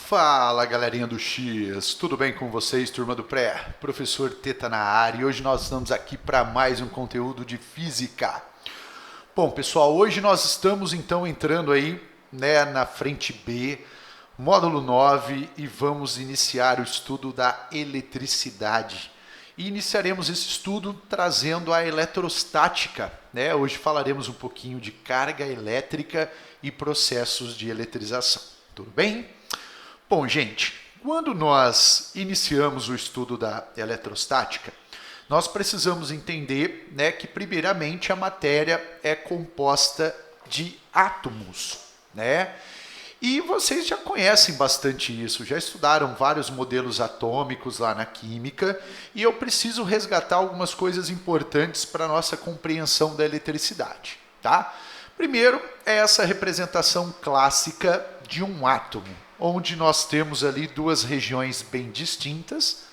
Fala galerinha do X, tudo bem com vocês, turma do Pré? Professor Teta na área e hoje nós estamos aqui para mais um conteúdo de física. Bom pessoal, hoje nós estamos então entrando aí na frente B, módulo 9 e vamos iniciar o estudo da eletricidade. E iniciaremos esse estudo trazendo a eletrostática. Hoje falaremos um pouquinho de carga elétrica e processos de eletrização. Tudo bem? Bom, gente, quando nós iniciamos o estudo da eletrostática, nós precisamos entender que, primeiramente, a matéria é composta de átomos, E vocês já conhecem bastante isso, já estudaram vários modelos atômicos lá na química, e eu preciso resgatar algumas coisas importantes para a nossa compreensão da eletricidade, tá? Primeiro é essa representação clássica de um átomo, onde nós temos ali duas regiões bem distintas,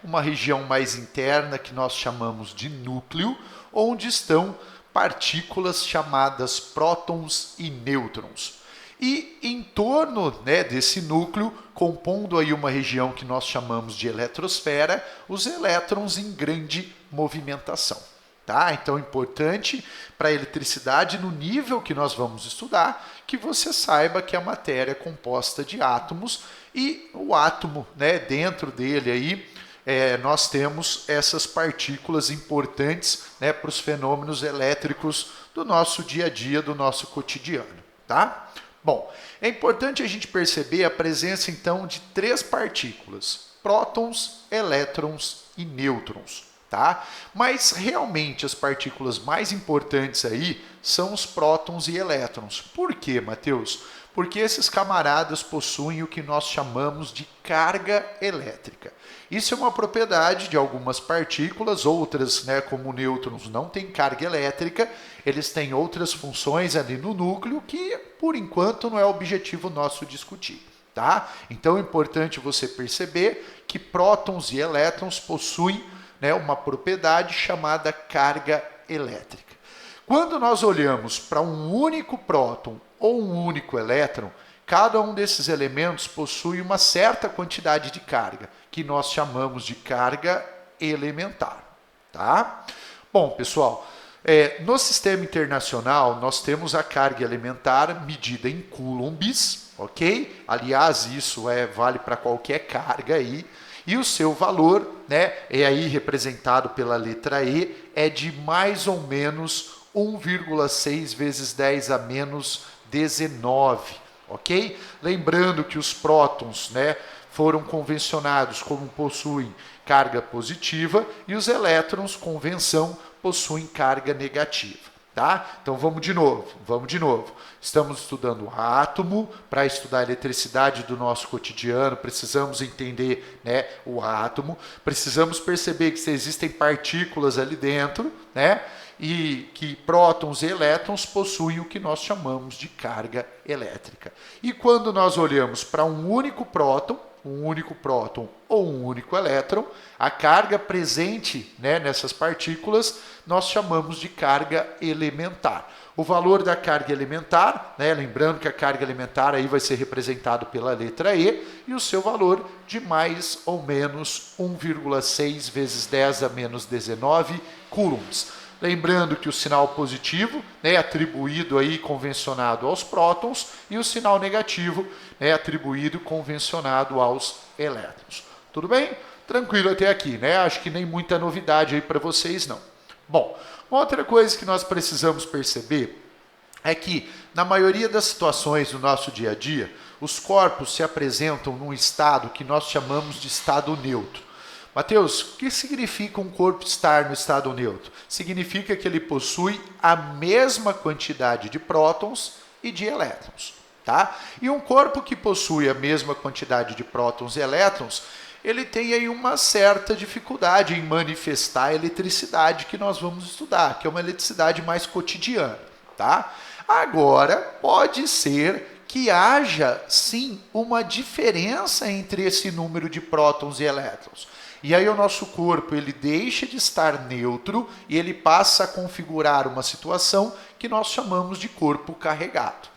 Uma região mais interna que nós chamamos de núcleo, onde estão partículas chamadas prótons e nêutrons. E em torno desse núcleo, compondo aí uma região que nós chamamos de eletrosfera, os elétrons em grande movimentação. Então é importante para a eletricidade, no nível que nós vamos estudar, que você saiba que a matéria é composta de átomos e o átomo, dentro dele aí, nós temos essas partículas importantes para os fenômenos elétricos do nosso dia a dia, do nosso cotidiano. Bom, é importante a gente perceber a presença então de três partículas, prótons, elétrons e nêutrons. Mas realmente as partículas mais importantes aí são os prótons e elétrons. Por quê, Matheus? Porque esses camaradas possuem o que nós chamamos de carga elétrica. Isso é uma propriedade de algumas partículas, outras, como nêutrons, não têm carga elétrica, eles têm outras funções ali no núcleo que, por enquanto, não é objetivo nosso discutir. Então é importante você perceber que prótons e elétrons possuem uma propriedade chamada carga elétrica. Quando nós olhamos para um único próton ou um único elétron, cada um desses elementos possui uma certa quantidade de carga, que nós chamamos de carga elementar. Bom, pessoal, no sistema internacional nós temos a carga elementar medida em coulombs, ok? Aliás, isso vale para qualquer carga aí. E o seu valor, é aí representado pela letra E, é de mais ou menos 1,6 vezes 10 a menos 19, ok? Lembrando que os prótons, foram convencionados como possuem carga positiva e os elétrons, convenção, possuem carga negativa. Então vamos de novo. Estamos estudando o átomo. Para estudar a eletricidade do nosso cotidiano, precisamos entender o átomo, precisamos perceber que existem partículas ali dentro, e que prótons e elétrons possuem o que nós chamamos de carga elétrica. E quando nós olhamos para um único próton ou um único elétron, a carga presente nessas partículas nós chamamos de carga elementar. O valor da carga elementar, lembrando que a carga elementar aí vai ser representado pela letra E, e o seu valor de mais ou menos 1,6 vezes 10 a menos 19 coulombs. Lembrando que o sinal positivo é atribuído aí convencionado aos prótons e o sinal negativo é atribuído convencionado aos elétrons. Tudo bem? Tranquilo até aqui, Acho que nem muita novidade aí para vocês, não. Bom, uma outra coisa que nós precisamos perceber é que, na maioria das situações do nosso dia a dia, os corpos se apresentam num estado que nós chamamos de estado neutro. Mateus, o que significa um corpo estar no estado neutro? Significa que ele possui a mesma quantidade de prótons e de elétrons. E um corpo que possui a mesma quantidade de prótons e elétrons, ele tem aí uma certa dificuldade em manifestar a eletricidade que nós vamos estudar, que é uma eletricidade mais cotidiana. Agora, pode ser que haja, sim, uma diferença entre esse número de prótons e elétrons. E aí o nosso corpo ele deixa de estar neutro e ele passa a configurar uma situação que nós chamamos de corpo carregado.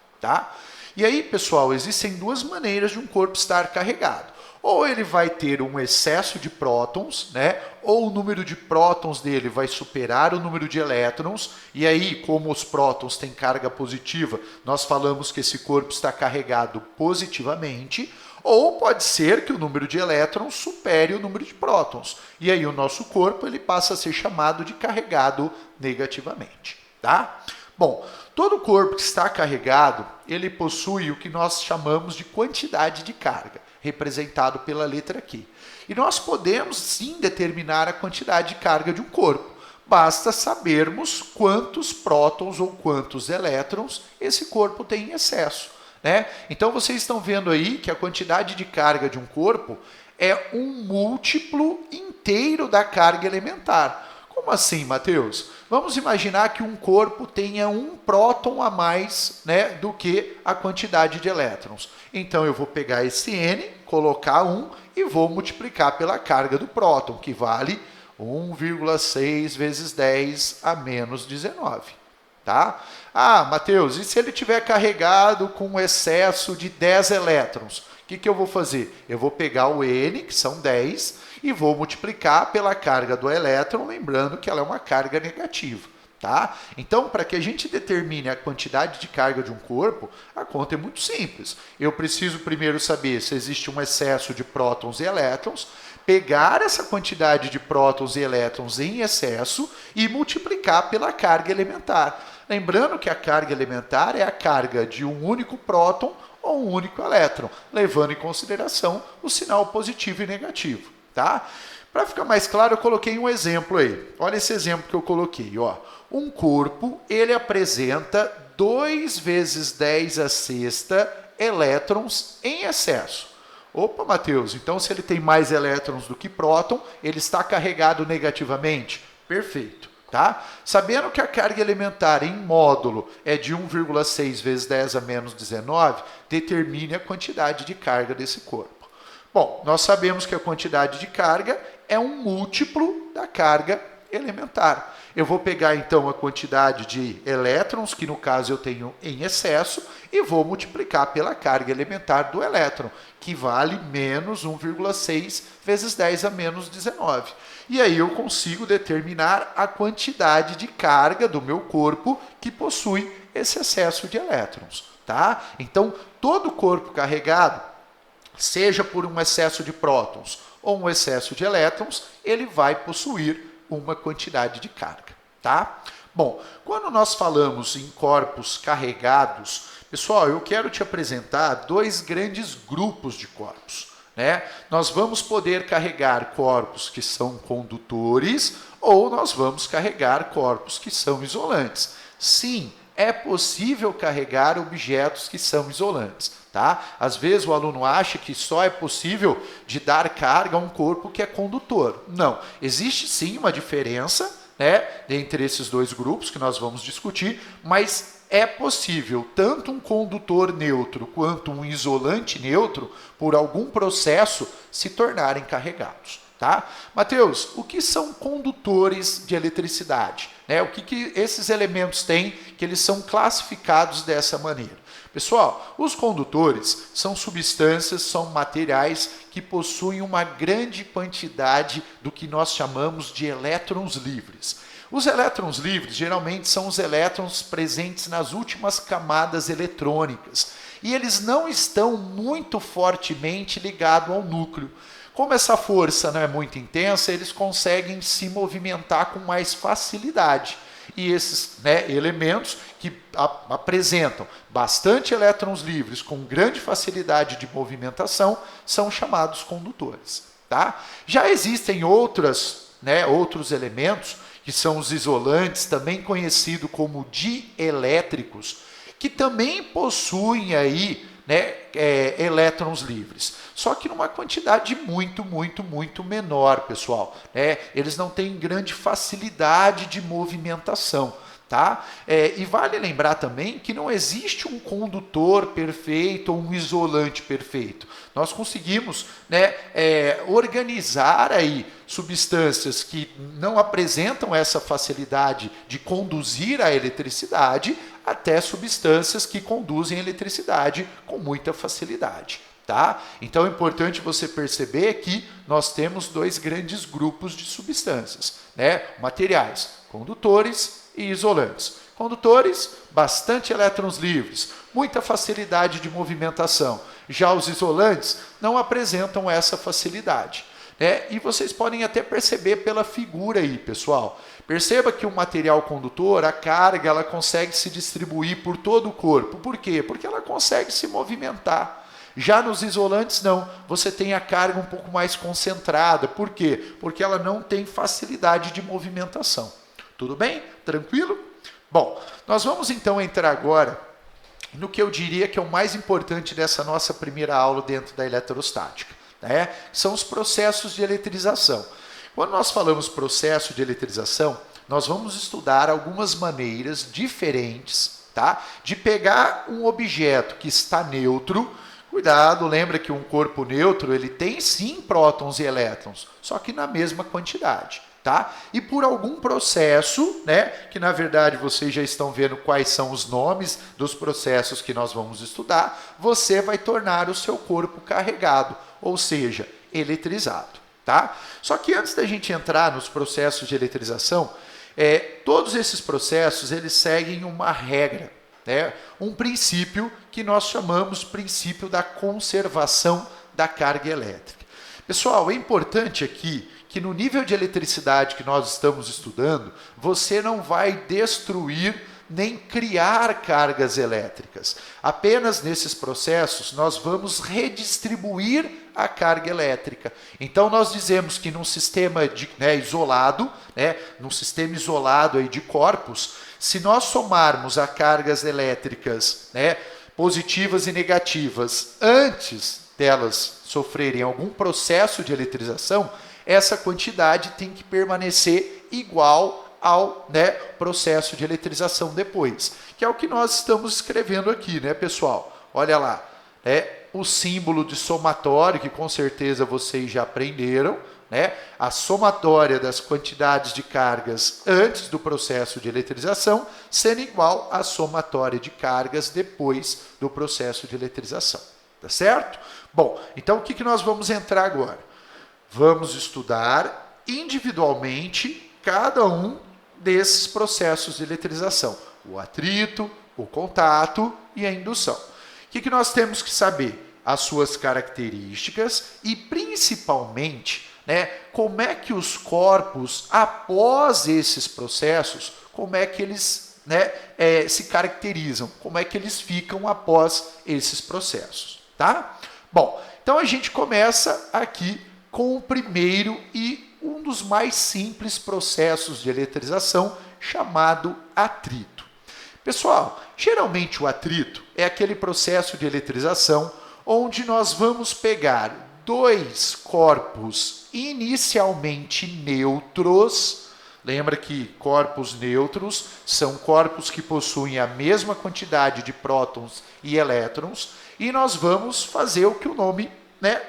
E aí, pessoal, existem duas maneiras de um corpo estar carregado. Ou ele vai ter um excesso de prótons, né? Ou o número de prótons dele vai superar o número de elétrons, e aí, como os prótons têm carga positiva, nós falamos que esse corpo está carregado positivamente, ou pode ser que o número de elétrons supere o número de prótons, e aí o nosso corpo ele passa a ser chamado de carregado negativamente, tá? Bom, todo corpo que está carregado, ele possui o que nós chamamos de quantidade de carga, representado pela letra Q. E nós podemos sim determinar a quantidade de carga de um corpo. Basta sabermos quantos prótons ou quantos elétrons esse corpo tem em excesso, né? Então vocês estão vendo aí que a quantidade de carga de um corpo é um múltiplo inteiro da carga elementar. Como assim, Mateus? Vamos imaginar que um corpo tenha um próton a mais, né, do que a quantidade de elétrons. Então eu vou pegar esse N, colocar 1 e vou multiplicar pela carga do próton, que vale 1,6 vezes 10 a menos 19. Tá? Ah, Mateus, e se ele tiver carregado com um excesso de 10 elétrons? O que eu vou fazer? Eu vou pegar o N, que são 10, e vou multiplicar pela carga do elétron, lembrando que ela é uma carga negativa. Tá? Então, para que a gente determine a quantidade de carga de um corpo, a conta é muito simples. Eu preciso primeiro saber se existe um excesso de prótons e elétrons, pegar essa quantidade de prótons e elétrons em excesso e multiplicar pela carga elementar. Lembrando que a carga elementar é a carga de um único próton ou um único elétron, levando em consideração o sinal positivo e negativo. Tá? Para ficar mais claro, eu coloquei um exemplo aí. Olha esse exemplo que eu coloquei. Ó. Um corpo, ele apresenta 2 vezes 10 a sexta elétrons em excesso. Opa, Mateus, então se ele tem mais elétrons do que próton, ele está carregado negativamente? Perfeito. Tá? Sabendo que a carga elementar em módulo é de 1,6 vezes 10 a menos 19, determine a quantidade de carga desse corpo. Bom, nós sabemos que a quantidade de carga é um múltiplo da carga elementar. Eu vou pegar então a quantidade de elétrons, que no caso eu tenho em excesso, e vou multiplicar pela carga elementar do elétron, que vale menos 1,6 vezes 10 a menos 19. E aí eu consigo determinar a quantidade de carga do meu corpo que possui esse excesso de elétrons. Tá? Então, todo corpo carregado, seja por um excesso de prótons ou um excesso de elétrons, ele vai possuir uma quantidade de carga. Tá? Bom, quando nós falamos em corpos carregados, pessoal, eu quero te apresentar dois grandes grupos de corpos. Né? Nós vamos poder carregar corpos que são condutores ou nós vamos carregar corpos que são isolantes. Sim, é possível carregar objetos que são isolantes. Tá? Às vezes o aluno acha que só é possível de dar carga a um corpo que é condutor. Não, existe sim uma diferença, né, entre esses dois grupos que nós vamos discutir, mas é possível tanto um condutor neutro quanto um isolante neutro, por algum processo, se tornarem carregados. Tá? Mateus, o que são condutores de eletricidade? Né? O que esses elementos têm que eles são classificados dessa maneira? Pessoal, os condutores são substâncias, são materiais que possuem uma grande quantidade do que nós chamamos de elétrons livres. Os elétrons livres geralmente são os elétrons presentes nas últimas camadas eletrônicas e eles não estão muito fortemente ligados ao núcleo. Como essa força não é muito intensa, eles conseguem se movimentar com mais facilidade. E esses, né, elementos que apresentam bastante elétrons livres com grande facilidade de movimentação são chamados condutores. Tá? Já existem outros elementos, que são os isolantes, também conhecidos como dielétricos, que também possuem aí, né, elétrons livres. Só que numa quantidade muito menor, pessoal. Né? Eles não têm grande facilidade de movimentação. Tá? E vale lembrar também que não existe um condutor perfeito ou um isolante perfeito. Nós conseguimos, né, organizar aí substâncias que não apresentam essa facilidade de conduzir a eletricidade até substâncias que conduzem eletricidade com muita facilidade. Tá? Então é importante você perceber que nós temos dois grandes grupos de substâncias, né? Materiais, condutores e isolantes. Condutores, bastante elétrons livres, muita facilidade de movimentação. Já os isolantes não apresentam essa facilidade, né? E vocês podem até perceber pela figura aí, pessoal. Perceba que o material condutor, a carga, ela consegue se distribuir por todo o corpo. Por quê? Porque ela consegue se movimentar. Já nos isolantes, não. Você tem a carga um pouco mais concentrada. Por quê? Porque ela não tem facilidade de movimentação. Tudo bem? Tranquilo? Bom, nós vamos então entrar agora no que eu diria que é o mais importante dessa nossa primeira aula dentro da eletrostática, né? São os processos de eletrização. Quando nós falamos processo de eletrização, nós vamos estudar algumas maneiras diferentes, tá? De pegar um objeto que está neutro. Cuidado, lembra que um corpo neutro ele tem sim prótons e elétrons, só que na mesma quantidade, tá? E por algum processo, né, que na verdade vocês já estão vendo quais são os nomes dos processos que nós vamos estudar, você vai tornar o seu corpo carregado, ou seja, eletrizado, tá? Só que antes da gente entrar nos processos de eletrização, todos esses processos eles seguem uma regra, né? Um princípio que nós chamamos de princípio da conservação da carga elétrica. Pessoal, é importante aqui que no nível de eletricidade que nós estamos estudando, você não vai destruir nem criar cargas elétricas. Apenas nesses processos nós vamos redistribuir a carga elétrica. Então nós dizemos que num sistema isolado, num sistema isolado aí de corpos, se nós somarmos as cargas elétricas, positivas e negativas, antes delas sofrerem algum processo de eletrização, essa quantidade tem que permanecer igual ao processo de eletrização depois, que é o que nós estamos escrevendo aqui, né, pessoal? Olha lá, o símbolo de somatório, que com certeza vocês já aprenderam, a somatória das quantidades de cargas antes do processo de eletrização sendo igual à somatória de cargas depois do processo de eletrização. Tá certo? Bom, então o que nós vamos entrar agora? Vamos estudar individualmente cada um desses processos de eletrização. O atrito, o contato e a indução. O que nós temos que saber? As suas características e, principalmente, como é que os corpos, após esses processos, como é que eles se caracterizam, como é que eles ficam após esses processos, tá? Bom, então a gente começa aqui com o primeiro e um dos mais simples processos de eletrização, chamado atrito. Pessoal, geralmente o atrito é aquele processo de eletrização onde nós vamos pegar dois corpos inicialmente neutros. Lembra que corpos neutros são corpos que possuem a mesma quantidade de prótons e elétrons, e nós vamos fazer o que o nome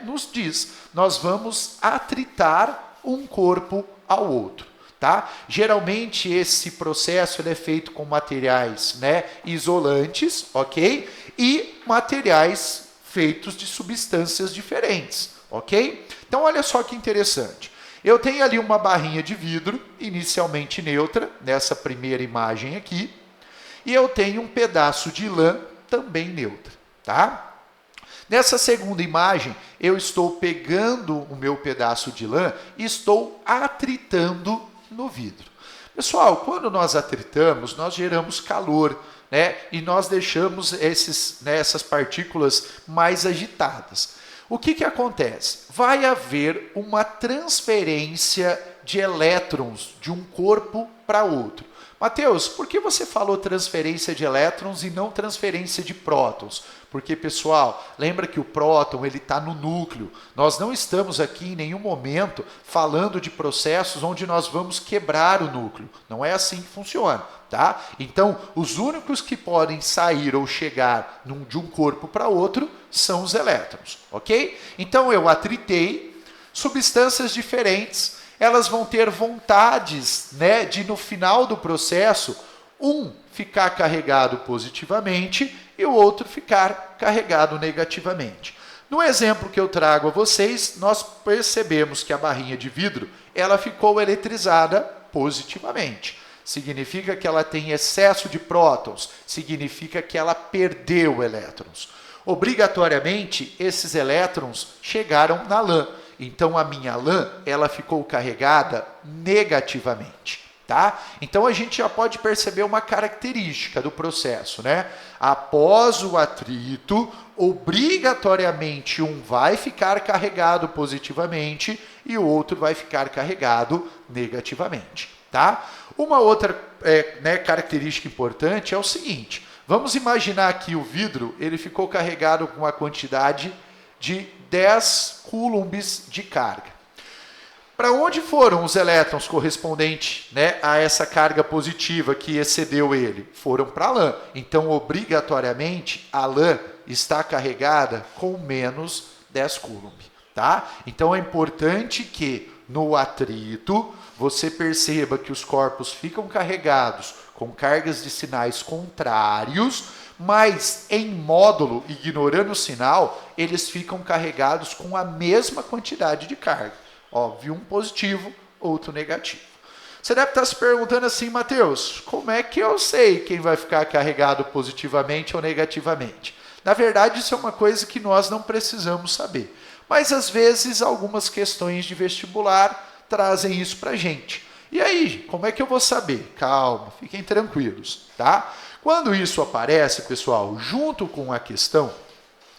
nos diz. Nós vamos atritar um corpo ao outro. Tá? Geralmente esse processo ele é feito com materiais isolantes, ok? E materiais feitos de substâncias diferentes, ok? Então olha só que interessante. Eu tenho ali uma barrinha de vidro, inicialmente neutra, nessa primeira imagem aqui, e eu tenho um pedaço de lã também neutra, tá? Nessa segunda imagem, eu estou pegando o meu pedaço de lã e estou atritando no vidro. Pessoal, quando nós atritamos, nós geramos calor, e nós deixamos essas partículas mais agitadas. O que acontece? Vai haver uma transferência de elétrons de um corpo para outro. Mateus, por que você falou transferência de elétrons e não transferência de prótons? Porque, pessoal, lembra que o próton está no núcleo. Nós não estamos aqui em nenhum momento falando de processos onde nós vamos quebrar o núcleo. Não é assim que funciona, tá? Então, os únicos que podem sair ou chegar de um corpo para outro são os elétrons, ok? Então, eu atritei substâncias diferentes. Elas vão ter vontades de, no final do processo, um ficar carregado positivamente e o outro ficar carregado negativamente. No exemplo que eu trago a vocês, nós percebemos que a barrinha de vidro ela ficou eletrizada positivamente. Significa que ela tem excesso de prótons, significa que ela perdeu elétrons. Obrigatoriamente, esses elétrons chegaram na lã. Então, a minha lã ela ficou carregada negativamente. Tá? Então, a gente já pode perceber uma característica do processo. Né? Após o atrito, obrigatoriamente um vai ficar carregado positivamente e o outro vai ficar carregado negativamente. Tá? Uma outra característica importante é o seguinte. Vamos imaginar que o vidro ele ficou carregado com uma quantidade de 10 coulombs de carga. Para onde foram os elétrons correspondentes a essa carga positiva que excedeu ele? Foram para a lã. Então, obrigatoriamente, a lã está carregada com menos 10 coulomb. Tá? Então, é importante que no atrito você perceba que os corpos ficam carregados com cargas de sinais contrários, mas em módulo, ignorando o sinal, eles ficam carregados com a mesma quantidade de carga. Óbvio, um positivo, outro negativo. Você deve estar se perguntando assim, Matheus, como é que eu sei quem vai ficar carregado positivamente ou negativamente? Na verdade, isso é uma coisa que nós não precisamos saber. Mas, às vezes, algumas questões de vestibular trazem isso para a gente. E aí, como é que eu vou saber? Calma, fiquem tranquilos, tá? Quando isso aparece, pessoal, junto com a questão,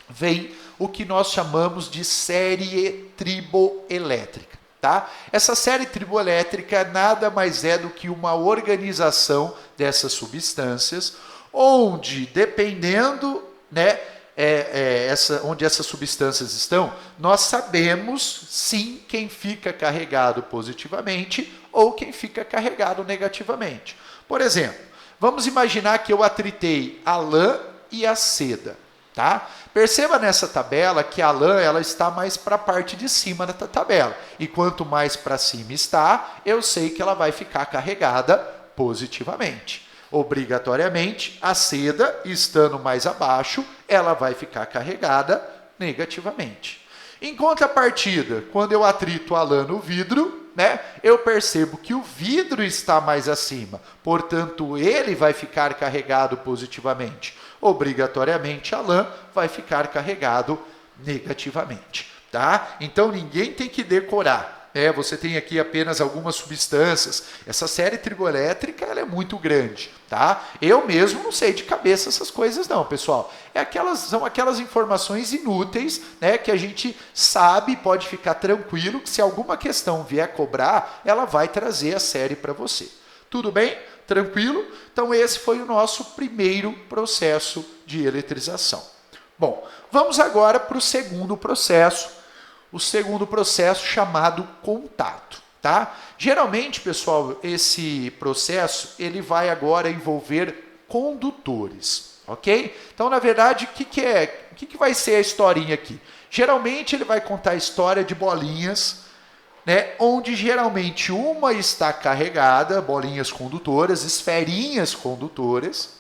vem o que nós chamamos de série triboelétrica, tá? Essa série triboelétrica nada mais é do que uma organização dessas substâncias, onde, dependendo, onde essas substâncias estão, nós sabemos, sim, quem fica carregado positivamente ou quem fica carregado negativamente. Por exemplo, vamos imaginar que eu atritei a lã e a seda. Tá? Perceba nessa tabela que a lã ela está mais para a parte de cima da tabela. E quanto mais para cima está, eu sei que ela vai ficar carregada positivamente. Obrigatoriamente, a seda, estando mais abaixo, ela vai ficar carregada negativamente. Em contrapartida, quando eu atrito a lã no vidro, eu percebo que o vidro está mais acima, portanto, ele vai ficar carregado positivamente. Obrigatoriamente, a lã vai ficar carregado negativamente. Tá? Então, ninguém tem que decorar. Você tem aqui apenas algumas substâncias. Essa série triboelétrica ela é muito grande. Tá? Eu mesmo não sei de cabeça essas coisas não, pessoal. São aquelas informações inúteis que a gente sabe, pode ficar tranquilo, que se alguma questão vier cobrar, ela vai trazer a série para você. Tudo bem? Tranquilo? Então, esse foi o nosso primeiro processo de eletrização. Bom, vamos agora para o segundo processo. O segundo processo chamado contato. Tá? Geralmente, pessoal, esse processo ele vai agora envolver condutores. Ok? Então, na verdade, o que vai ser a historinha aqui? Geralmente, ele vai contar a história de bolinhas, onde geralmente uma está carregada, bolinhas condutoras, esferinhas condutoras,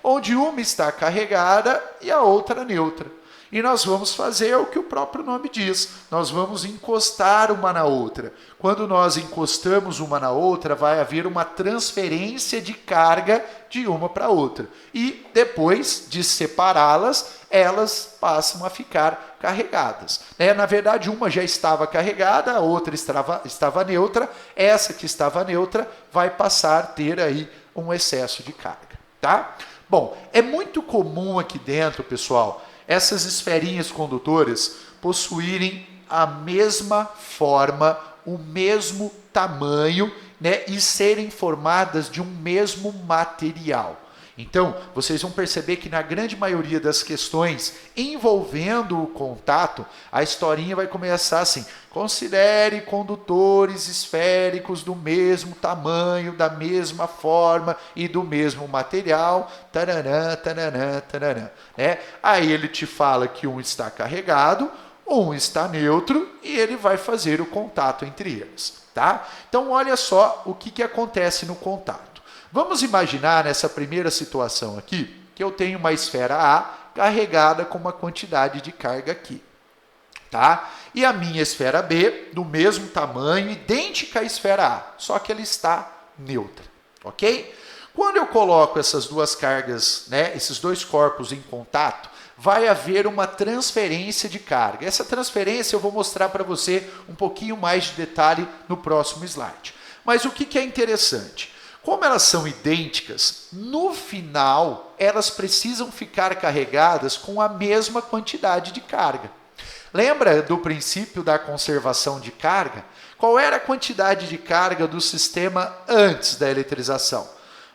onde uma está carregada e a outra neutra. E nós vamos fazer o que o próprio nome diz, nós vamos encostar uma na outra. Quando nós encostamos uma na outra, vai haver uma transferência de carga de uma para outra. E depois de separá-las, elas passam a ficar carregadas. Na verdade, uma já estava carregada, a outra estava neutra. Essa que estava neutra vai passar a ter aí um excesso de carga. Tá? Bom, é muito comum aqui dentro, pessoal, essas esferinhas condutoras possuírem a mesma forma, o mesmo tamanho, e serem formadas de um mesmo material. Então, vocês vão perceber que na grande maioria das questões envolvendo o contato, a historinha vai começar assim: considere condutores esféricos do mesmo tamanho, da mesma forma e do mesmo material. Taranã, taranã, taranã. Aí ele te fala que um está carregado, um está neutro e ele vai fazer o contato entre eles. Tá? Então, olha só o que acontece no contato. Vamos imaginar nessa primeira situação aqui, que eu tenho uma esfera A carregada com uma quantidade de carga aqui. Tá? E a minha esfera B, do mesmo tamanho, idêntica à esfera A, só que ela está neutra, ok? Quando eu coloco essas duas cargas, né, esses dois corpos em contato, vai haver uma transferência de carga. Essa transferência eu vou mostrar para você um pouquinho mais de detalhe no próximo slide. Mas o que é interessante? Como elas são idênticas, no final elas precisam ficar carregadas com a mesma quantidade de carga. Lembra do princípio da conservação de carga? Qual era a quantidade de carga do sistema antes da eletrização?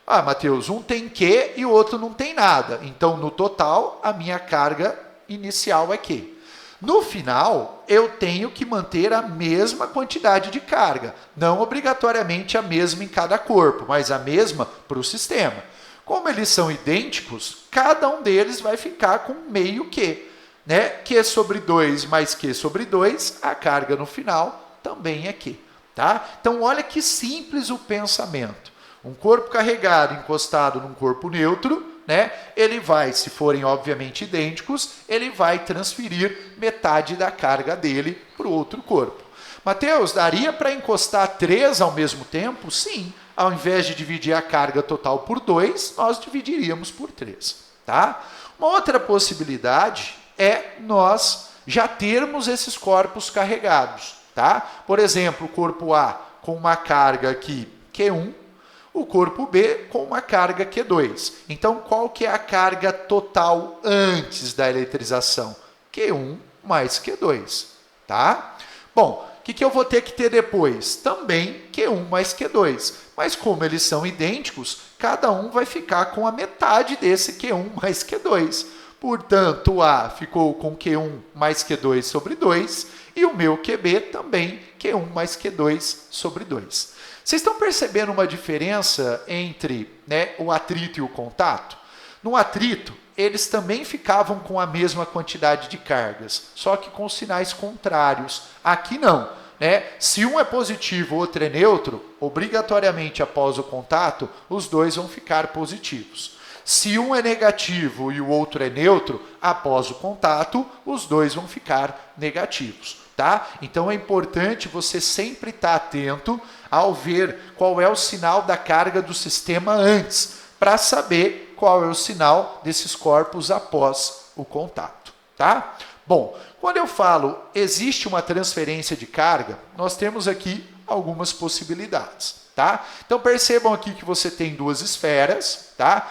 Ah, Matheus, um tem Q e o outro não tem nada. Então, no total, a minha carga inicial é Q. No final, eu tenho que manter a mesma quantidade de carga. Não obrigatoriamente a mesma em cada corpo, mas a mesma para o sistema. Como eles são idênticos, cada um deles vai ficar com meio Q. Né? Q sobre 2 mais Q sobre 2, a carga no final também é Q. Tá? Então, olha que simples o pensamento. Um corpo carregado encostado num corpo neutro, né? Ele vai, se forem obviamente idênticos, ele vai transferir metade da carga dele para o outro corpo. Matheus, daria para encostar 3 ao mesmo tempo? Sim. Ao invés de dividir a carga total por 2, nós dividiríamos por 3. Tá? Uma outra possibilidade é nós já termos esses corpos carregados. Tá? Por exemplo, o corpo A com uma carga aqui Q1, o corpo B com uma carga Q2. Então, qual que é a carga total antes da eletrização? Q1 mais Q2. Tá? Bom, o que eu vou ter que ter depois? Também Q1 mais Q2. Mas como eles são idênticos, cada um vai ficar com a metade desse Q1 mais Q2. Portanto, o A ficou com Q1 mais Q2 sobre 2 e o meu QB também Q1 mais Q2 sobre 2. Vocês estão percebendo uma diferença entre, né, o atrito e o contato? No atrito, eles também ficavam com a mesma quantidade de cargas, só que com sinais contrários. Aqui não. Né? Se um é positivo e o outro é neutro, obrigatoriamente após o contato, os dois vão ficar positivos. Se um é negativo e o outro é neutro, após o contato, os dois vão ficar negativos. Tá? Então é importante você sempre estar atento ao ver qual é o sinal da carga do sistema antes, para saber qual é o sinal desses corpos após o contato. Tá? Bom, quando eu falo existe uma transferência de carga, nós temos aqui algumas possibilidades. Tá? Então percebam aqui que você tem duas esferas. Tá?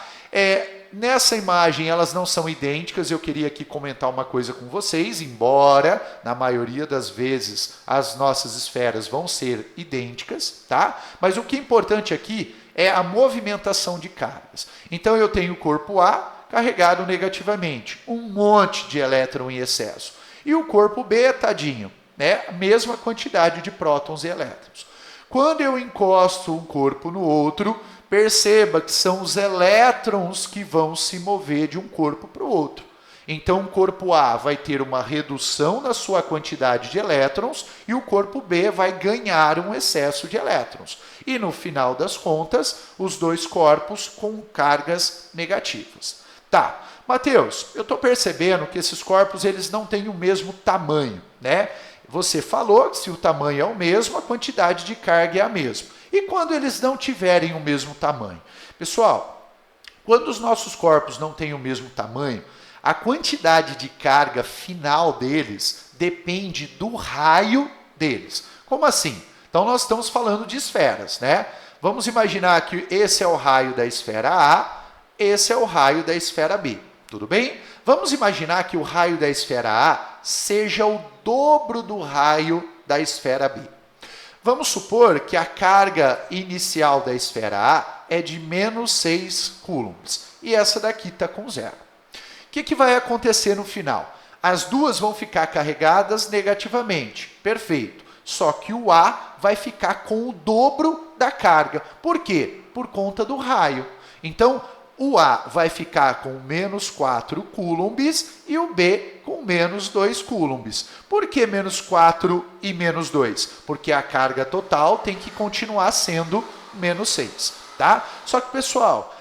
Nessa imagem elas não são idênticas, eu queria aqui comentar uma coisa com vocês, embora na maioria das vezes as nossas esferas vão ser idênticas, tá? Mas o que é importante aqui é a movimentação de cargas. Então eu tenho o corpo A carregado negativamente, um monte de elétron em excesso. E o corpo B, tadinho, né? A mesma quantidade de prótons e elétrons. Quando eu encosto um corpo no outro, perceba que são os elétrons que vão se mover de um corpo para o outro. Então, o corpo A vai ter uma redução na sua quantidade de elétrons e o corpo B vai ganhar um excesso de elétrons. E, no final das contas, os dois corpos com cargas negativas. Tá, Matheus, eu estou percebendo que esses corpos eles não têm o mesmo tamanho, né? Você falou que se o tamanho é o mesmo, a quantidade de carga é a mesma. E quando eles não tiverem o mesmo tamanho? Pessoal, quando os nossos corpos não têm o mesmo tamanho, a quantidade de carga final deles depende do raio deles. Como assim? Então, nós estamos falando de esferas, né? Vamos imaginar que esse é o raio da esfera A, esse é o raio da esfera B. Tudo bem? Vamos imaginar que o raio da esfera A seja o dobro do raio da esfera B. Vamos supor que a carga inicial da esfera A é de menos 6 coulombs e essa daqui está com 0. O que vai acontecer no final? As duas vão ficar carregadas negativamente. Perfeito. Só que o A vai ficar com o dobro da carga. Por quê? Por conta do raio. Então, o A vai ficar com menos 4 coulombs e o B com menos 2 coulombs. Por que menos 4 e menos 2? Porque a carga total tem que continuar sendo menos 6. tá? Só que, pessoal,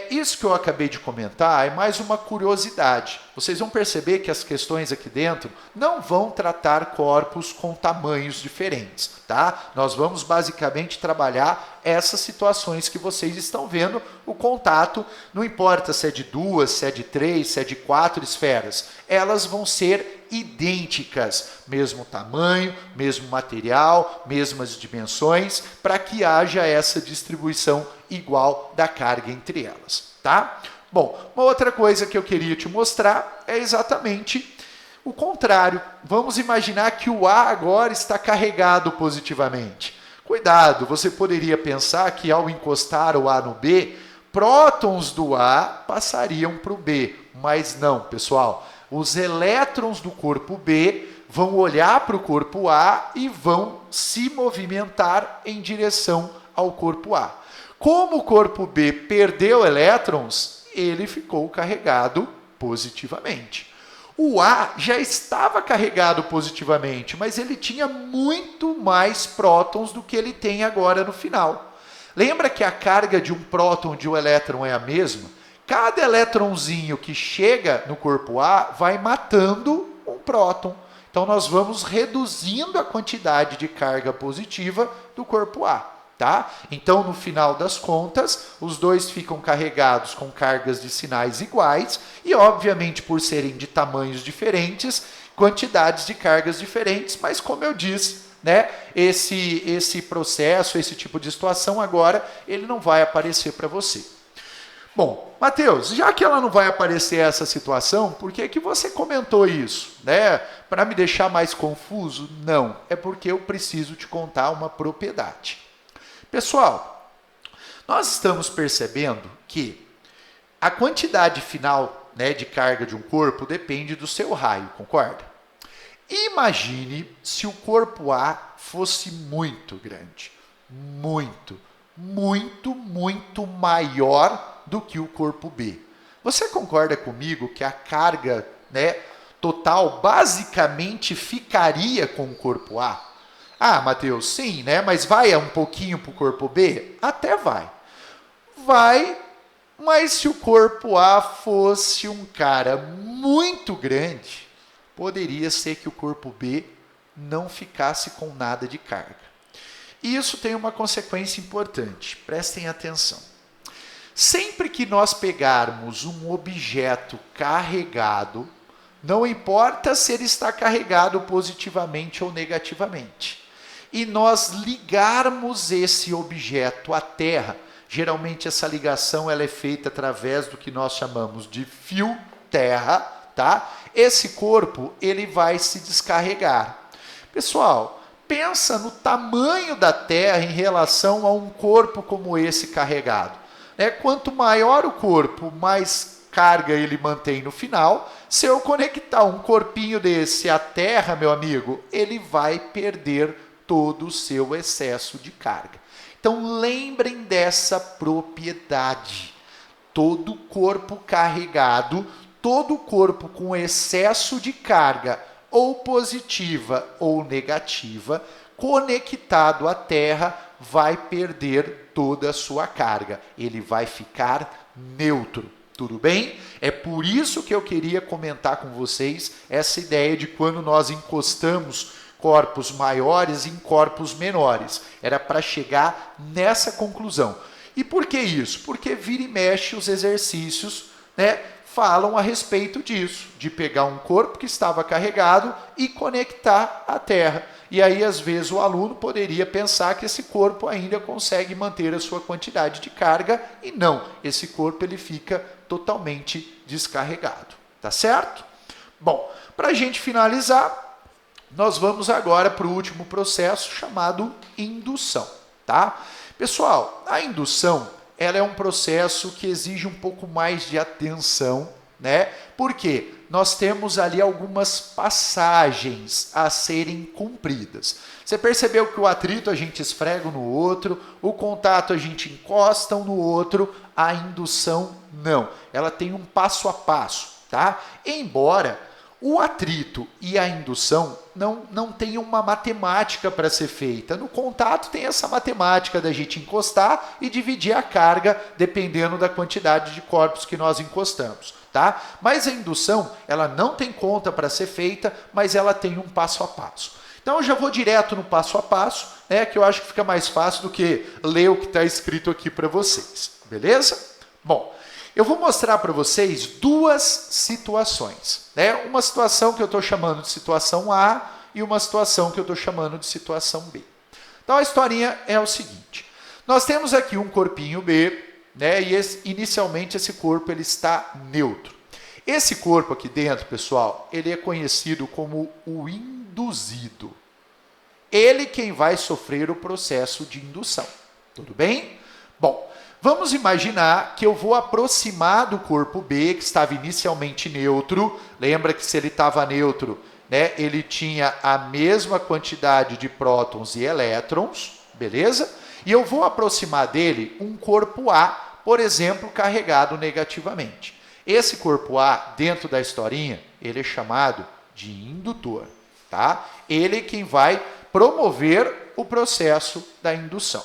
isso que eu acabei de comentar é mais uma curiosidade. Vocês vão perceber que as questões aqui dentro não vão tratar corpos com tamanhos diferentes, tá? Nós vamos basicamente trabalhar essas situações que vocês estão vendo, o contato, não importa se é de 2, se é de 3, se é de 4 esferas, elas vão ser idênticas, mesmo tamanho, mesmo material, mesmas dimensões, para que haja essa distribuição igual da carga entre elas, tá? Bom, uma outra coisa que eu queria te mostrar é exatamente o contrário. Vamos imaginar que o A agora está carregado positivamente. Cuidado, você poderia pensar que ao encostar o A no B, prótons do A passariam para o B, mas não, pessoal. Os elétrons do corpo B vão olhar para o corpo A e vão se movimentar em direção ao corpo A. Como o corpo B perdeu elétrons, ele ficou carregado positivamente. O A já estava carregado positivamente, mas ele tinha muito mais prótons do que ele tem agora no final. Lembra que a carga de um próton e de um elétron é a mesma? Cada elétronzinho que chega no corpo A vai matando um próton. Então, nós vamos reduzindo a quantidade de carga positiva do corpo A. Tá? Então, no final das contas, os dois ficam carregados com cargas de sinais iguais e, obviamente, por serem de tamanhos diferentes, quantidades de cargas diferentes, mas como eu disse, né, esse processo, esse tipo de situação agora, ele não vai aparecer para você. Bom, Matheus, já que ela não vai aparecer essa situação, por que que você comentou isso? Né? Para me deixar mais confuso? Não, é porque eu preciso te contar uma propriedade. Pessoal, nós estamos percebendo que a quantidade final, né, de carga de um corpo depende do seu raio, concorda? Imagine se o corpo A fosse muito grande, muito maior do que o corpo B. Você concorda comigo que a carga, né, total basicamente ficaria com o corpo A? Ah, Matheus, sim, né? Mas vai um pouquinho para o corpo B? Até vai. Vai, mas se o corpo A fosse um cara muito grande, poderia ser que o corpo B não ficasse com nada de carga. E isso tem uma consequência importante, prestem atenção. Sempre que nós pegarmos um objeto carregado, não importa se ele está carregado positivamente ou negativamente, e nós ligarmos esse objeto à Terra, geralmente essa ligação ela é feita através do que nós chamamos de fio terra, tá? Esse corpo ele vai se descarregar. Pessoal, pensa no tamanho da Terra em relação a um corpo como esse carregado. Quanto maior o corpo, mais carga ele mantém no final. Se eu conectar um corpinho desse à Terra, meu amigo, ele vai perder todo o seu excesso de carga. Então, lembrem dessa propriedade. Todo corpo carregado, todo corpo com excesso de carga, ou positiva ou negativa, conectado à Terra, vai perder toda a sua carga. Ele vai ficar neutro. Tudo bem? É por isso que eu queria comentar com vocês essa ideia de quando nós encostamos corpos maiores em corpos menores. Era para chegar nessa conclusão. E por que isso? Porque vira e mexe os exercícios, né, falam a respeito disso, de pegar um corpo que estava carregado e conectar à Terra. E aí, às vezes, o aluno poderia pensar que esse corpo ainda consegue manter a sua quantidade de carga, e não, esse corpo ele fica totalmente descarregado. Tá certo? Bom, para a gente finalizar, nós vamos agora para o último processo chamado indução, tá? Pessoal, a indução, ela é um processo que exige um pouco mais de atenção, né? Por quê? Nós temos ali algumas passagens a serem cumpridas. Você percebeu que o atrito a gente esfrega um no outro, o contato a gente encosta um no outro, a indução não. Ela tem um passo a passo, tá? Embora O atrito e a indução não tem uma matemática para ser feita. No contato tem essa matemática da gente encostar e dividir a carga dependendo da quantidade de corpos que nós encostamos. Tá? Mas a indução, ela não tem conta para ser feita, mas ela tem um passo a passo. Então eu já vou direto no passo a passo, né, que eu acho que fica mais fácil do que ler o que está escrito aqui para vocês. Beleza? Bom, eu vou mostrar para vocês duas situações. Né? Uma situação que eu estou chamando de situação A e uma situação que eu estou chamando de situação B. Então a historinha é o seguinte. Nós temos aqui um corpinho B, né, e inicialmente esse corpo ele está neutro. Esse corpo aqui dentro, pessoal, ele é conhecido como o induzido. Ele quem vai sofrer o processo de indução. Tudo bem? Bom, vamos imaginar que eu vou aproximar do corpo B, que estava inicialmente neutro. Lembra que se ele estava neutro, né, ele tinha a mesma quantidade de prótons e elétrons, beleza? E eu vou aproximar dele um corpo A, por exemplo, carregado negativamente. Esse corpo A, dentro da historinha, ele é chamado de indutor. Tá? Ele é quem vai promover o processo da indução.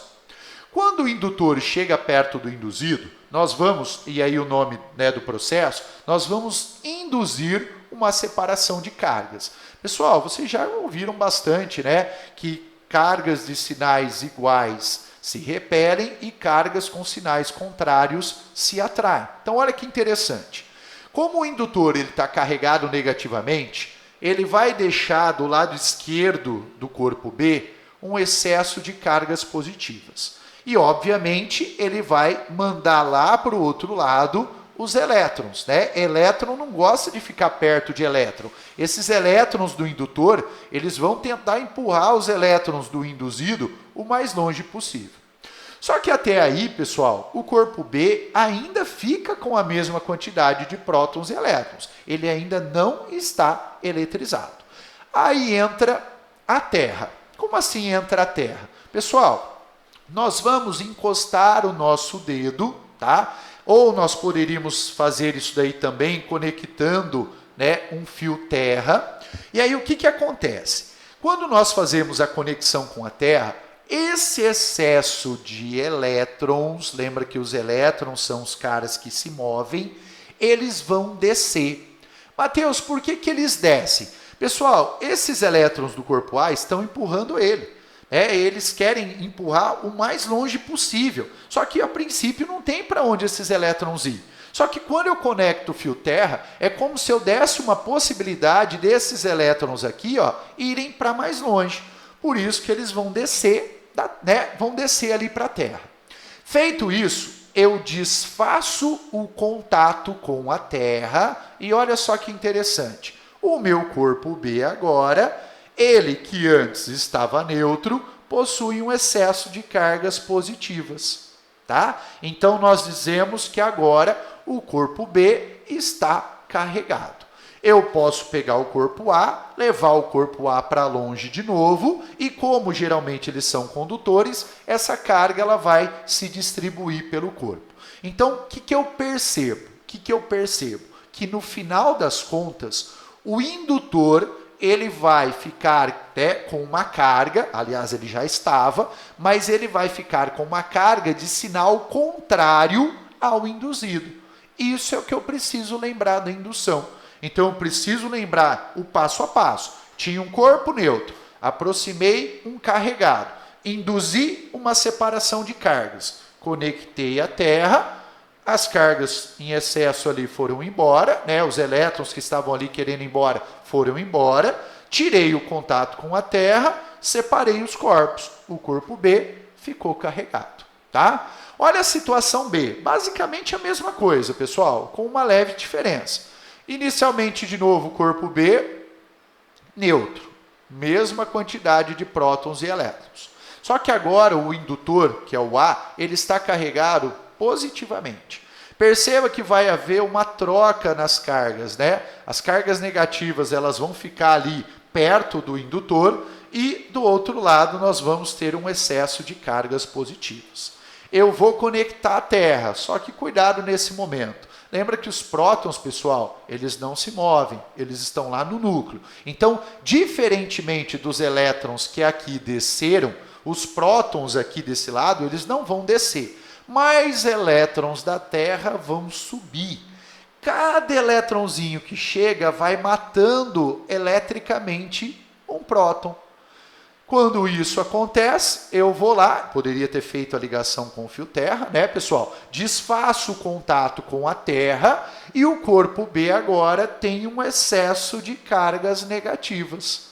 Quando o indutor chega perto do induzido, nós vamos, e aí o nome, né, do processo, nós vamos induzir uma separação de cargas. Pessoal, vocês já ouviram bastante, né, que cargas de sinais iguais se repelem e cargas com sinais contrários se atraem. Então, olha que interessante. Como o indutor está carregado negativamente, ele vai deixar do lado esquerdo do corpo B um excesso de cargas positivas. E, obviamente, ele vai mandar lá para o outro lado os elétrons. Né? Elétron não gosta de ficar perto de elétron. Esses elétrons do indutor, eles vão tentar empurrar os elétrons do induzido o mais longe possível. Só que até aí, pessoal, o corpo B ainda fica com a mesma quantidade de prótons e elétrons. Ele ainda não está eletrizado. Aí entra a Terra. Como assim entra a Terra? Pessoal, nós vamos encostar o nosso dedo, tá? Ou nós poderíamos fazer isso daí também conectando, né, um fio terra. E aí o que acontece? Quando nós fazemos a conexão com a Terra, esse excesso de elétrons, lembra que os elétrons são os caras que se movem, eles vão descer. Mateus, por que eles descem? Pessoal, esses elétrons do corpo A estão empurrando ele. Eles querem empurrar o mais longe possível. Só que, a princípio, não tem para onde esses elétrons ir. Só que quando eu conecto o fio terra, é como se eu desse uma possibilidade desses elétrons aqui, ó, irem para mais longe. Por isso que eles vão descer, vão descer ali para a Terra. Feito isso, eu desfaço o contato com a Terra e olha só que interessante. O meu corpo B agora, ele que antes estava neutro, possui um excesso de cargas positivas. Tá? Então, nós dizemos que agora o corpo B está carregado. Eu posso pegar o corpo A, levar o corpo A para longe de novo, e como geralmente eles são condutores, essa carga ela vai se distribuir pelo corpo. Então, o que eu percebo? Que no final das contas, o indutor ele vai ficar com uma carga, aliás, ele já estava, mas ele vai ficar com uma carga de sinal contrário ao induzido. Isso é o que eu preciso lembrar da indução. Então, eu preciso lembrar o passo a passo. Tinha um corpo neutro, aproximei um carregado, induzi uma separação de cargas, conectei a Terra, as cargas em excesso ali foram embora, né? Os elétrons que estavam ali querendo ir embora foram embora, tirei o contato com a Terra, separei os corpos. O corpo B ficou carregado. Tá? Olha a situação B, basicamente a mesma coisa, pessoal, com uma leve diferença. Inicialmente, de novo, o corpo B, neutro, mesma quantidade de prótons e elétrons. Só que agora o indutor, que é o A, ele está carregado positivamente. Perceba que vai haver uma troca nas cargas, né? As cargas negativas elas vão ficar ali perto do indutor e do outro lado nós vamos ter um excesso de cargas positivas. Eu vou conectar a Terra, só que cuidado nesse momento. Lembra que os prótons, pessoal, eles não se movem, eles estão lá no núcleo. Então, diferentemente dos elétrons que aqui desceram, os prótons aqui desse lado, eles não vão descer. Mas elétrons da Terra vão subir. Cada elétronzinho que chega vai matando eletricamente um próton. Quando isso acontece, eu vou lá, poderia ter feito a ligação com o fio terra, né, pessoal? Desfaço o contato com a Terra e o corpo B agora tem um excesso de cargas negativas.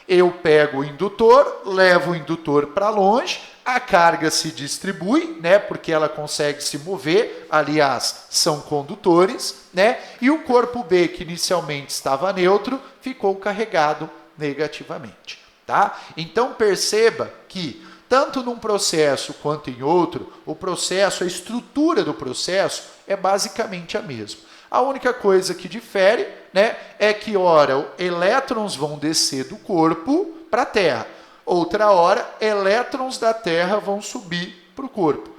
Eu pego o indutor, levo o indutor para longe, a carga se distribui, né, porque ela consegue se mover, aliás, são condutores, né, e o corpo B, que inicialmente estava neutro, ficou carregado negativamente. Tá? Então perceba que, tanto num processo quanto em outro, o processo, a estrutura do processo é basicamente a mesma. A única coisa que difere, né, é que, ora, elétrons vão descer do corpo para a Terra. Outra hora, elétrons da Terra vão subir para o corpo.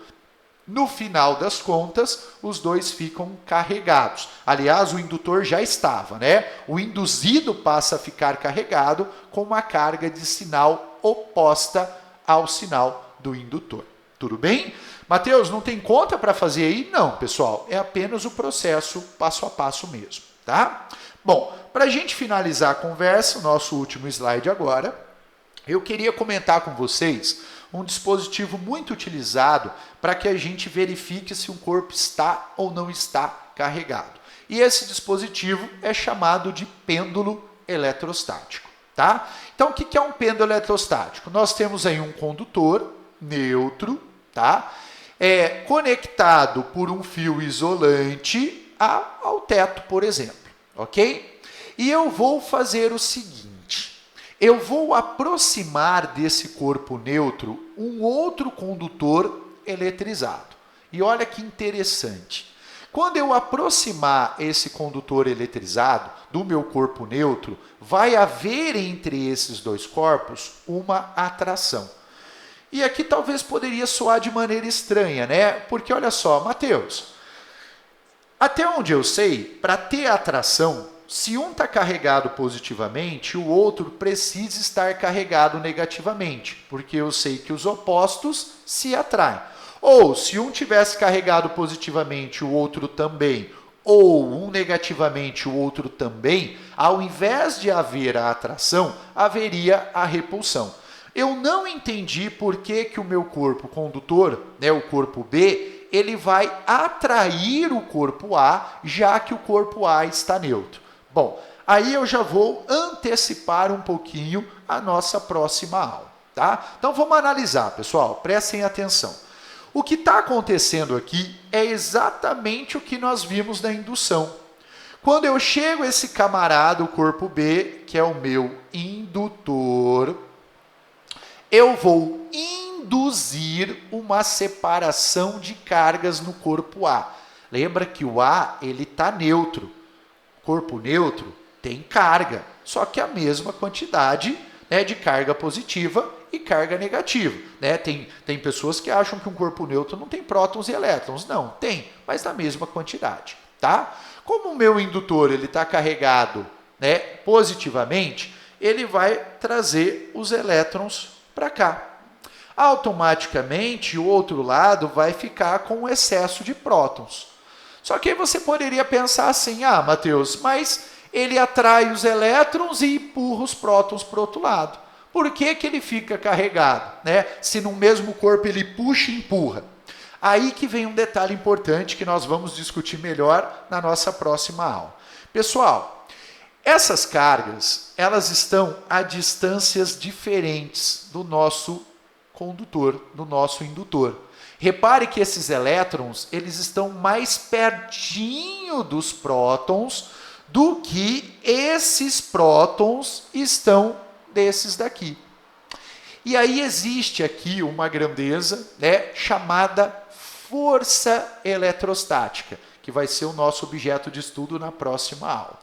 No final das contas, os dois ficam carregados. Aliás, o indutor já estava, né? O induzido passa a ficar carregado com uma carga de sinal oposta ao sinal do indutor. Tudo bem? Mateus, não tem conta para fazer aí? Não, pessoal. É apenas o processo passo a passo mesmo, tá? Bom, para a gente finalizar a conversa, o nosso último slide agora, eu queria comentar com vocês um dispositivo muito utilizado para que a gente verifique se um corpo está ou não está carregado. E esse dispositivo é chamado de pêndulo eletrostático. Tá? Então, o que é um pêndulo eletrostático? Nós temos aí um condutor neutro, tá? Conectado por um fio isolante ao teto, por exemplo. Ok? E eu vou fazer o seguinte. Eu vou aproximar desse corpo neutro um outro condutor eletrizado. E olha que interessante. Quando eu aproximar esse condutor eletrizado do meu corpo neutro, vai haver entre esses dois corpos uma atração. E aqui talvez poderia soar de maneira estranha, né? Porque olha só, Mateus, até onde eu sei, para ter atração, se um está carregado positivamente, o outro precisa estar carregado negativamente, porque eu sei que os opostos se atraem. Ou, se um tivesse carregado positivamente, o outro também, ou um negativamente, o outro também, ao invés de haver a atração, haveria a repulsão. Eu não entendi por que o meu corpo condutor, né, o corpo B, ele vai atrair o corpo A, já que o corpo A está neutro. Bom, aí eu já vou antecipar um pouquinho a nossa próxima aula, tá? Então vamos analisar, pessoal, prestem atenção. O que está acontecendo aqui é exatamente o que nós vimos na indução. Quando eu chego a esse camarada, o corpo B, que é o meu indutor, eu vou induzir uma separação de cargas no corpo A. Lembra que o A ele está neutro. Corpo neutro tem carga, só que a mesma quantidade, né, de carga positiva e carga negativa. Né? Tem pessoas que acham que um corpo neutro não tem prótons e elétrons. Não, tem, mas na mesma quantidade. Tá? Como o meu indutor está carregado, né, positivamente, ele vai trazer os elétrons para cá. Automaticamente, o outro lado vai ficar com um excesso de prótons. Só que aí você poderia pensar assim, Mateus, mas ele atrai os elétrons e empurra os prótons para o outro lado. Por que ele fica carregado, né? Se no mesmo corpo ele puxa e empurra? Aí que vem um detalhe importante que nós vamos discutir melhor na nossa próxima aula. Pessoal, essas cargas, elas estão a distâncias diferentes do nosso condutor, do nosso indutor. Repare que esses elétrons, eles estão mais pertinho dos prótons do que esses prótons estão desses daqui. E aí existe aqui uma grandeza, né, chamada força eletrostática, que vai ser o nosso objeto de estudo na próxima aula.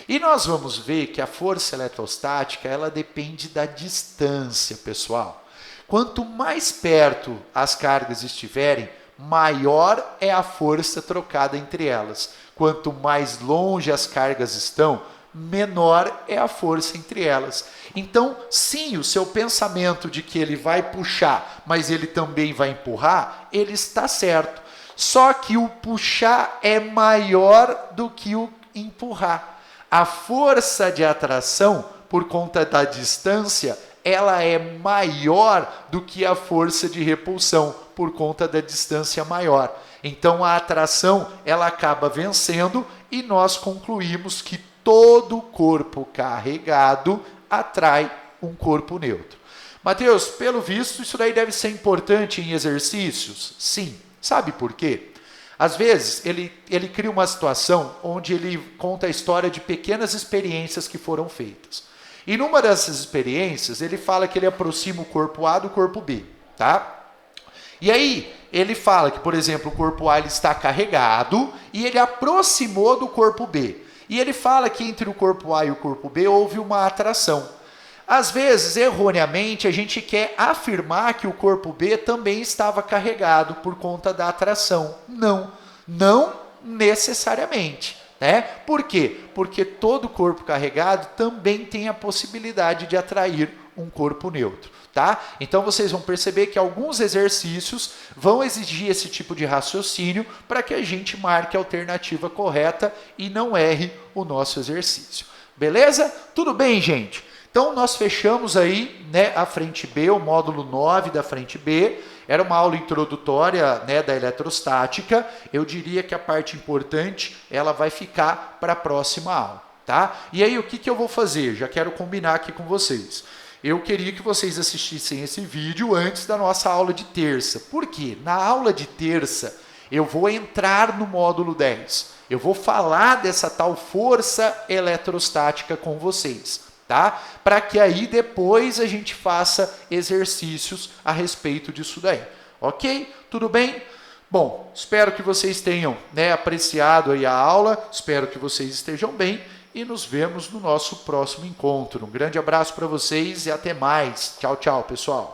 E nós vamos ver que a força eletrostática, ela depende da distância, pessoal. Quanto mais perto as cargas estiverem, maior é a força trocada entre elas. quanto mais longe as cargas estão, menor é a força entre elas. Então, sim, o seu pensamento de que ele vai puxar, mas ele também vai empurrar, ele está certo. Só que o puxar é maior do que o empurrar. A força de atração, por conta da distância, ela é maior do que a força de repulsão, por conta da distância maior. Então, a atração, ela acaba vencendo e nós concluímos que todo corpo carregado atrai um corpo neutro. Mateus, pelo visto, isso daí deve ser importante em exercícios? Sim. Sabe por quê? Às vezes, ele cria uma situação onde ele conta a história de pequenas experiências que foram feitas. E numa dessas experiências, ele fala que ele aproxima o corpo A do corpo B, tá? E aí, ele fala que, por exemplo, o corpo A ele está carregado e ele aproximou do corpo B. E ele fala que entre o corpo A e o corpo B houve uma atração. Às vezes, erroneamente, a gente quer afirmar que o corpo B também estava carregado por conta da atração. Não, não necessariamente. Né? Por quê? Porque todo corpo carregado também tem a possibilidade de atrair um corpo neutro. Tá? Então vocês vão perceber que alguns exercícios vão exigir esse tipo de raciocínio para que a gente marque a alternativa correta e não erre o nosso exercício. Beleza? Tudo bem, gente? Então nós fechamos aí, né, a frente B, o módulo 9 da frente B. Era uma aula introdutória, né, da eletrostática. Eu diria que a parte importante ela vai ficar para a próxima aula. Tá? E aí o que eu vou fazer? Já quero combinar aqui com vocês. Eu queria que vocês assistissem esse vídeo antes da nossa aula de terça. Por quê? Na aula de terça, eu vou entrar no módulo 10. Eu vou falar dessa tal força eletrostática com vocês, tá? Para que aí depois a gente faça exercícios a respeito disso daí. Ok? Tudo bem? Bom, espero que vocês tenham, né, apreciado aí a aula. Espero que vocês estejam bem. E nos vemos no nosso próximo encontro. Um grande abraço para vocês e até mais. Tchau, tchau, pessoal.